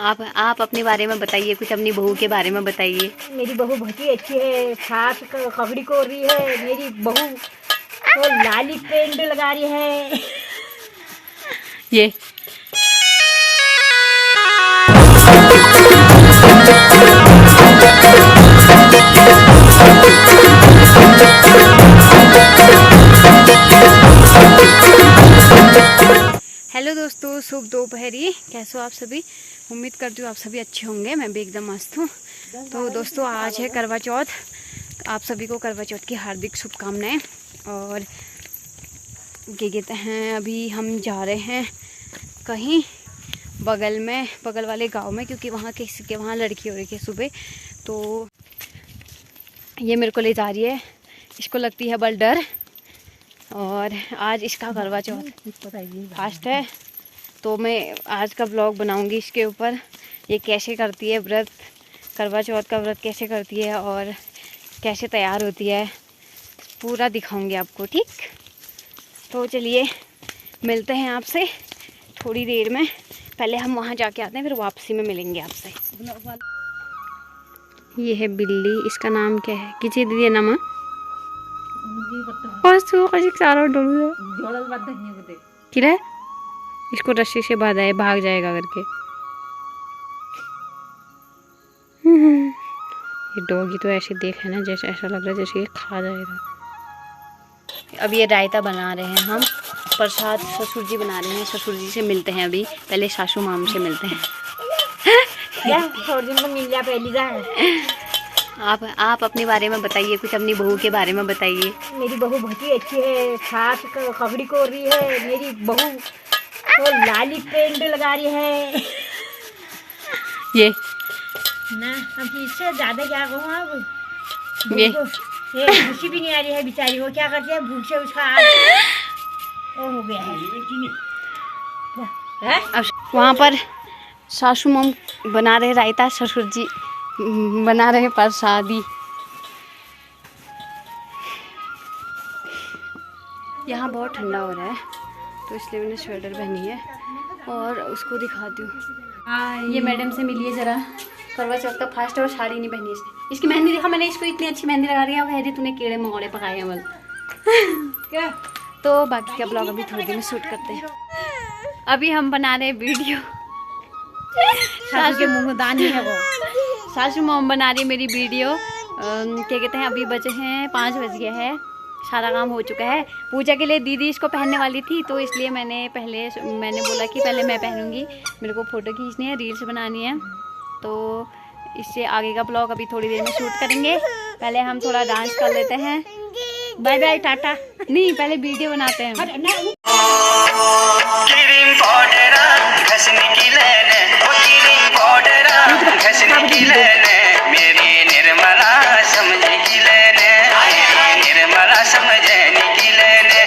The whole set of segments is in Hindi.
आप अपने बारे में बताइए, कुछ अपनी बहू के बारे में बताइए। मेरी बहू बहुत ही अच्छी है, सास खगड़ी को रही है। मेरी बहू तो लाली पेंट लगा रही है। ये हेलो दोस्तों, शुभ दोपहरी। कैसे हो आप सभी? उम्मीद करती हूँ आप सभी अच्छे होंगे। मैं भी एकदम मस्त हूँ। तो दोस्तों, आज है करवा चौथ। आप सभी को करवा चौथ की हार्दिक शुभकामनाएं। और क्या कहते हैं, अभी हम जा रहे हैं कहीं बगल वाले गांव में, क्योंकि वहाँ किसी के वहाँ लड़की हो रही है सुबह। तो ये मेरे को ले जा रही है, इसको लगती है बल डर। और आज इसका करवा चौथ फास्ट है, तो मैं आज का ब्लॉग बनाऊंगी इसके ऊपर। ये कैसे करती है व्रत, करवा चौथ का व्रत कैसे करती है और कैसे तैयार होती है, पूरा दिखाऊंगी आपको। ठीक, तो चलिए मिलते हैं आपसे थोड़ी देर में। पहले हम वहाँ जाके आते हैं, फिर वापसी में मिलेंगे आपसे। ये है बिल्ली, इसका नाम क्या है? किसी दीदी नाम किरा, इसको रस्सी से बांधा है, भाग जाएगा करके। ये डॉगी तो ऐसे देखे ना, जैसे ऐसा लग रहा है जैसे ये खा जाएगा। अब ये रायता बना रहे हैं हम, प्रसाद ससुर जी बना रहे हैं। ससुर जी से मिलते हैं अभी, पहले सासू माम से मिलते हैं। थोड़ी दिन में मिल जा पहली जा। आप अपने बारे में बताइए, कुछ अपनी बहू के बारे में बताइए। मेरी बहू बहुत ही अच्छी है, सास खगड़ी को रही है। मेरी बहू तो लाली पेंट लगा रही है। ये ना हम इससे ज्यादा क्या कहूँ अब। ये खुशी भी नहीं आ रही है बेचारी। वो क्या करती है, भूख से उसका आज वो हो गया है। अब वहाँ पर सासू माम बना रहे रायता, ससुर जी बना रहे प्रसादी। यहाँ बहुत ठंडा हो रहा है, तो इसलिए मैंने स्वेटर पहनी है। और उसको दिखाती हूँ, ये मैडम से मिलिए ज़रा। करवा चौथ का फास्ट है और साड़ी नहीं पहनी इसने। इसकी मेहंदी देखा मैंने, इसको इतनी अच्छी मेहंदी लगा रही है। कह रही तूने कीड़े मकोड़े पकाए हैं बल। क्या? तो बाकी का ब्लॉग अभी थोड़ी देर में शूट करते हैं। अभी हम बना रहे वीडियो। सासू के मुंह में दानी है वो। सासू मॉम बना रही है मेरी वीडियो। क्या कहते हैं, अभी बजे हैं 5 बज गए हैं, सारा काम हो चुका है। पूजा के लिए दीदी इसको पहनने वाली थी, तो इसलिए मैंने बोला कि पहले मैं पहनूंगी। मेरे को फ़ोटो खींचनी है, रील्स बनानी है। तो इससे आगे का ब्लॉग अभी थोड़ी देर में शूट करेंगे। पहले हम थोड़ा डांस कर लेते हैं। Bye bye tata. नहीं, पहले वीडियो बनाते हैं। मेरी निर्मला समझ की लेने, निर्मला समझने की लेने,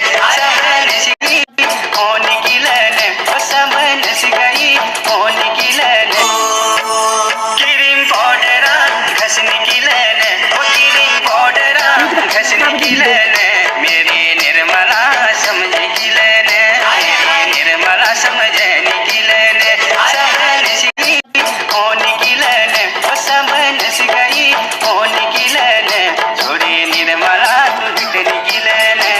होने की लेने, समझ गई होने की लेने। क्रीम पाउडर घसने की लेने, क्रीम पाउडर घसने की लेने, मेरी निर्मला समझ की लेने, निर्मला समझने की लेने, होने की लेने, समझ गई होने की लेने। छोड़ी निर्मला तू हिटने की लेने,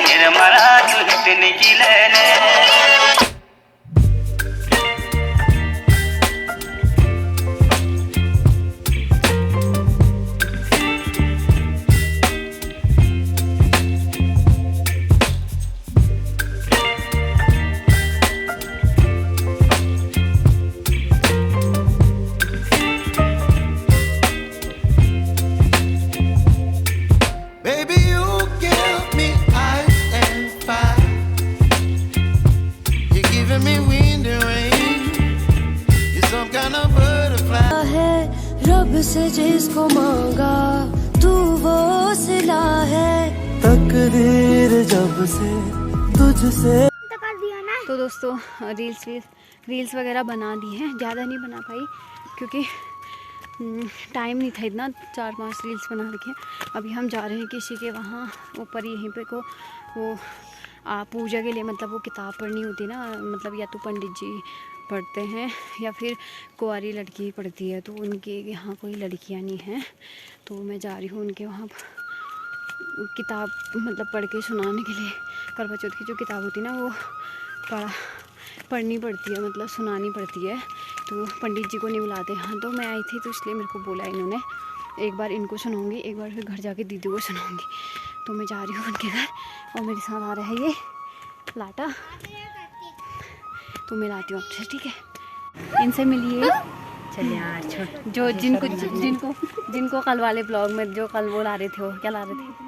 निर्मला तू हिटने की लेने। से जिसको मांगा तू वो सिला है, तकदीर जब से तुझसे। तो दोस्तों, रील्स वगैरह बना दी हैं। ज़्यादा नहीं बना पाई क्योंकि टाइम नहीं था इतना। 4-5 रील्स बना रखे। अभी हम जा रहे हैं किसी के वहाँ ऊपर, यहीं पे को वो पूजा के लिए, मतलब वो किताब पढ़नी होती ना, मतलब या तो पढ़ते हैं या फिर कुंवारी लड़की पढ़ती है, तो उनके यहाँ कोई लड़कियाँ नहीं हैं, तो मैं जा रही हूँ उनके वहाँ किताब मतलब पढ़ के सुनाने के लिए। करवा चौथ की जो किताब होती है ना वो पढ़नी पड़ती है, मतलब सुनानी पड़ती है, तो पंडित जी को नहीं बुलाते हैं। तो मैं आई थी तो इसलिए मेरे को बोला इन्होंने, एक बार इनको सुनाऊंगी, एक बार फिर घर जाके दीदी को सुनाऊंगी। तो मैं जा रही हूँ उनके घर और मेरे साथ आ रहा है ये लाटा, तो मैं लाती हूँ आपसे, ठीक है? इनसे मिलिए। चलिए यार छोड़, जो जिनको कल वाले ब्लॉग में जो कल वो ला रहे थे, वो क्या ला रहे थे?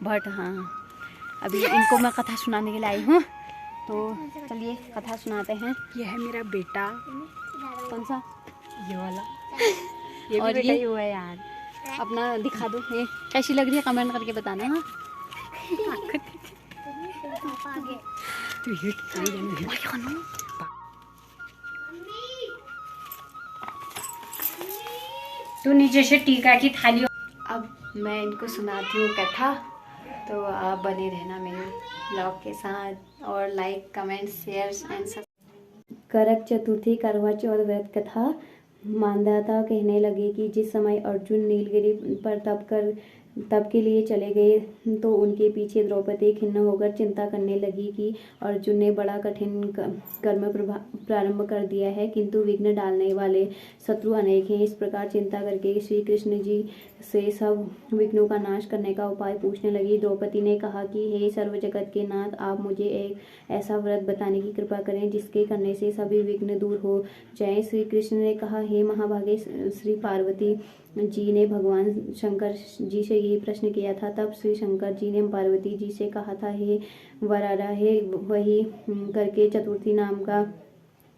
भट्ट। हाँ, अभी इनको मैं कथा सुनाने के लिए आई हूँ, तो चलिए कथा सुनाते हैं। ये है मेरा बेटा। कौन सा? ये वाला। ये और भी बेटा ये? ही हुआ है यार। अपना दिखा दो, ये कैसी लग रही है कमेंट करके बताना। हाँ, तो ये तू नीचे से टीका की थाली। अब मैं इनको सुनाती हूँ कथा, तो आप बने रहना मेरे ब्लॉग के साथ और like comment share and subscribe. करक चतुर्थी करवा चौथ व्रत कथा। मांधाता कहने लगे कि जिस समय अर्जुन नीलगिरी पर तप के लिए चले गए तो उनके पीछे द्रौपदी खिन्न होकर चिंता करने लगी कि अर्जुन ने बड़ा कठिन कर्म प्रारंभ कर दिया है, किंतु विघ्न डालने वाले शत्रु अनेक हैं। इस प्रकार चिंता करके श्री कृष्ण जी से सब विघ्नों का नाश करने का उपाय पूछने लगी। द्रौपदी ने कहा कि हे सर्व जगत के नाथ, आप मुझे एक ऐसा व्रत बताने की कृपा करें जिसके करने से सभी विघ्न दूर हो जाएं। श्री कृष्ण ने कहा, हे महाभागे, श्री पार्वती जी ने भगवान शंकर जी से यही प्रश्न किया था। तब श्री शंकर जी ने पार्वती जी से कहा था, हे वरारा, हे वही करके चतुर्थी नाम का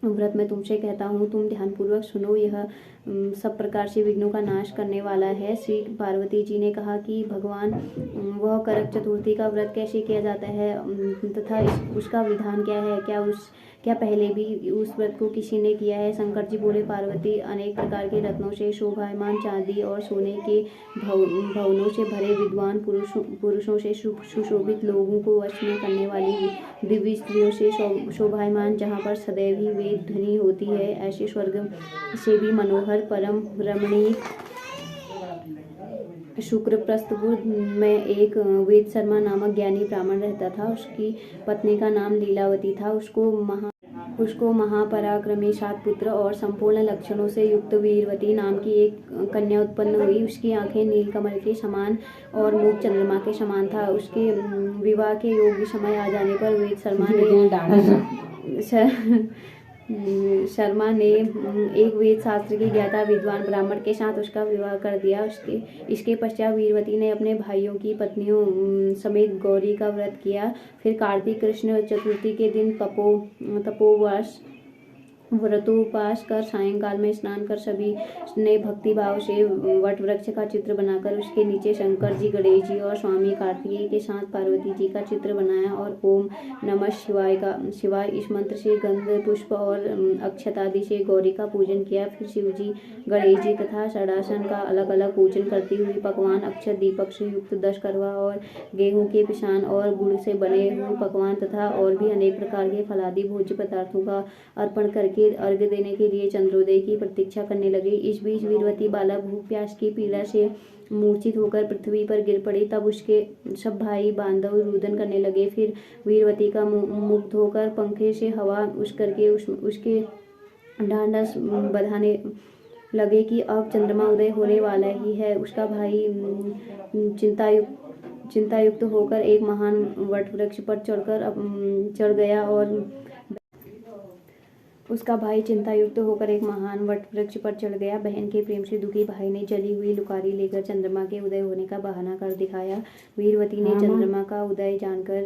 व्रत मैं तुमसे कहता हूँ, तुम ध्यानपूर्वक सुनो, यह सब प्रकार से विघ्नों का नाश करने वाला है। श्री पार्वती जी ने कहा कि भगवान, वह करक चतुर्थी का व्रत कैसे किया जाता है तथा उसका विधान क्या है? क्या पहले भी उस व्रत को किसी ने किया है? शंकर जी बोले, पार्वती, अनेक प्रकार के रत्नों से शोभायमान चांदी और सोने के भवनों से भरे विद्वान पुरुषों से सुशोभित लोगों को वश में करने वाली दिव्य स्त्रियों से शोभायमान, जहाँ पर सदैव ही वेद ध्वनि होती है, ऐसे स्वर्ग से भी मनोहर परम रमणीय शुक्रप्रस्थपुर में एक वेद शर्मा नामक ज्ञानी ब्राह्मण रहता था। उसकी पत्नी का नाम लीलावती था। उसको महापराक्रमी 7 पुत्र और संपूर्ण लक्षणों से युक्त वीरवती नाम की एक कन्या उत्पन्न हुई। उसकी आंखें नीलकमल के समान और मुख चंद्रमा के समान था। उसके विवाह के योग्य समय आ जाने पर वेद शर्मा ने एक वेद शास्त्र के ज्ञाता विद्वान ब्राह्मण के साथ उसका विवाह कर दिया। इसके पश्चात वीरवती ने अपने भाइयों की पत्नियों समेत गौरी का व्रत किया। फिर कार्तिक कृष्ण चतुर्थी के दिन व्रतोपवास कर सायंकाल में स्नान कर सभी ने भक्ति भाव से वट वृक्ष का चित्र बनाकर उसके नीचे शंकर जी, गणेश जी और स्वामी कार्तिकेय के साथ पार्वती जी का चित्र बनाया और ओम नमः शिवाय इस मंत्र से गंध पुष्प और अक्षत आदि से गौरी का पूजन किया। फिर शिव जी, गणेश जी तथा षडासन का अलग अलग पूजन करती हुई पकवान अक्षत दीपक से युक्त 10 करवा और गेहूं के पिसान और गुड़ से बने हुए पकवान तथा और भी अनेक प्रकार के फलादि भोज्य पदार्थों का अर्पण करके अर्घ्य देने के लिए चंद्रोदय की प्रतीक्षा करने लगी। इस बीच वीरवती बाला भूख प्यास की पीड़ा से मूर्छित होकर पृथ्वी पर गिर पड़ी। तब उसके सब भाई बांधव रुदन करने लगे। फिर वीरवती का मुक्त होकर पंखे से हवा उस करके उसके ढांढस बधाने लगे कि अब चंद्रमा उदय होने वाला ही है। उसका भाई चिंतायुक्त होकर एक महान वट वृक्ष पर चढ़ गया और बहन के प्रेम से दुखी भाई ने जली हुई लुकारी लेकर चंद्रमा के उदय होने का बहाना कर दिखाया। वीरवती ने चंद्रमा का उदय जानकर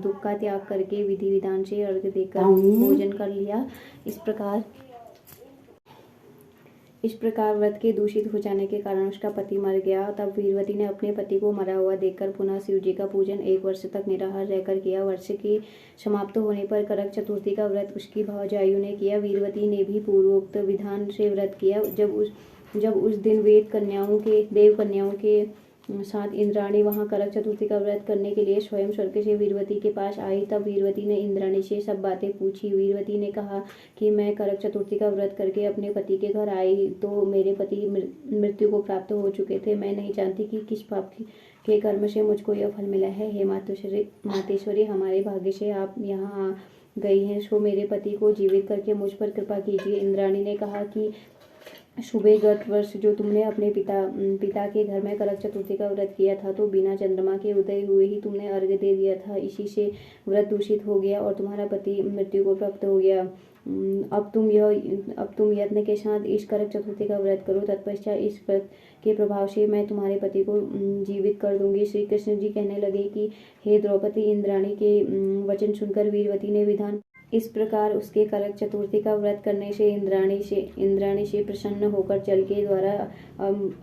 दुख का त्याग करके विधि विधान से अर्घ्य देकर भोजन कर लिया। इस प्रकार व्रत के दूषित हो जाने के कारण उसका पति मर गया। तब वीरवती ने अपने पति को मरा हुआ देखकर पुनः शिव जी का पूजन 1 वर्ष तक निराहार रहकर किया। वर्ष के समाप्त होने पर करक चतुर्थी का व्रत उसकी भावजाइयों ने किया। वीरवती ने भी पूर्वोक्त विधान से व्रत किया। जब उस दिन देव कन्याओं के साथ इंद्राणी वहां करक चतुर्थी का व्रत करने के लिए स्वयं स्वर्ग से वीरवती के पास आई। तब वीरवती ने इंद्राणी से सब बातें पूछी। वीरवती ने कहा कि मैं करक चतुर्थी का व्रत करके अपने पति के घर आई तो मेरे पति मृत्यु को प्राप्त हो चुके थे। मैं नहीं जानती कि किस पाप के कर्म से मुझको यह फल मिला है। हे मातेश्वरी, हमारे भाग्य से आप यहाँ आ गई हैं, सो मेरे पति को जीवित करके मुझ पर कृपा कीजिए। इंद्राणी ने कहा कि सुबह गत वर्ष जो तुमने अपने पिता के घर में करक चतुर्थी का व्रत किया था तो बिना चंद्रमा के उदय हुए ही तुमने अर्घ्य दे दिया था। इसी से व्रत दूषित हो गया और तुम्हारा पति मृत्यु को प्राप्त हो गया। अब तुम यत्न के साथ इस करक चतुर्थी का व्रत करो। तत्पश्चात इस व्रत के प्रभाव से मैं तुम्हारे पति को जीवित कर दूंगी। श्री कृष्ण जी कहने लगे कि हे द्रौपदी, इंद्राणी के वचन सुनकर वीरवती ने विधान इस प्रकार उसके करक चतुर्थी का व्रत करने से इंद्राणी से प्रसन्न होकर जल के द्वारा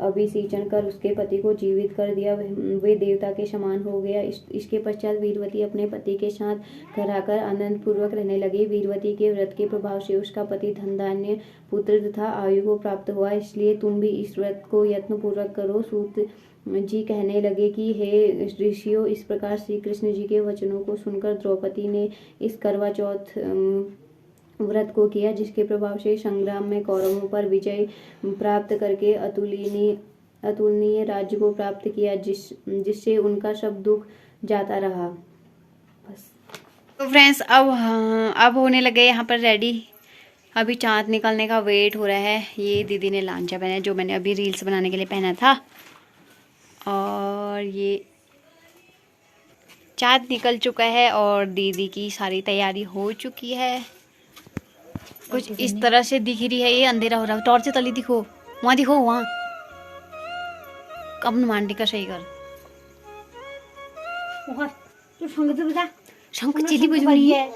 अभिषेचन कर उसके पति को जीवित कर दिया। वे देवता के समान हो गया। इसके पश्चात वीरवती अपने पति के साथ घर आकर आनंद पूर्वक रहने लगी। वीरवती के व्रत के प्रभाव से उसका पति धन धान्य पुत्र तथा आयु को प्राप्त हुआ। इसलिए तुम भी इस व्रत को यत्न पूर्वक करो। सूत जी कहने लगे कि हे ऋषियों, इस प्रकार श्री कृष्ण जी के वचनों को सुनकर द्रौपदी ने इस करवा चौथ व्रत को किया, जिसके प्रभाव से संग्राम में कौरवों पर विजय प्राप्त करके अतुलनीय राज्य को प्राप्त किया, जिससे उनका सब दुख जाता रहा। बस। तो फ्रेंड्स अब होने लगे यहाँ पर रेडी। अभी चाँद निकलने का वेट हो रहा है। ये दीदी ने लांचा पहना है जो मैंने अभी रील्स बनाने के लिए पहना था, और ये चाँद निकल चुका है और दीदी की सारी तैयारी हो चुकी है। कुछ इस तरह से दिख रही है। ये अंधेरा हो रहा है। टॉर्च से तली दिखो, वहाँ दिखो, वहाँ कब मांडी का सही कर तू संग तो बता शंख चिली बजवानी है।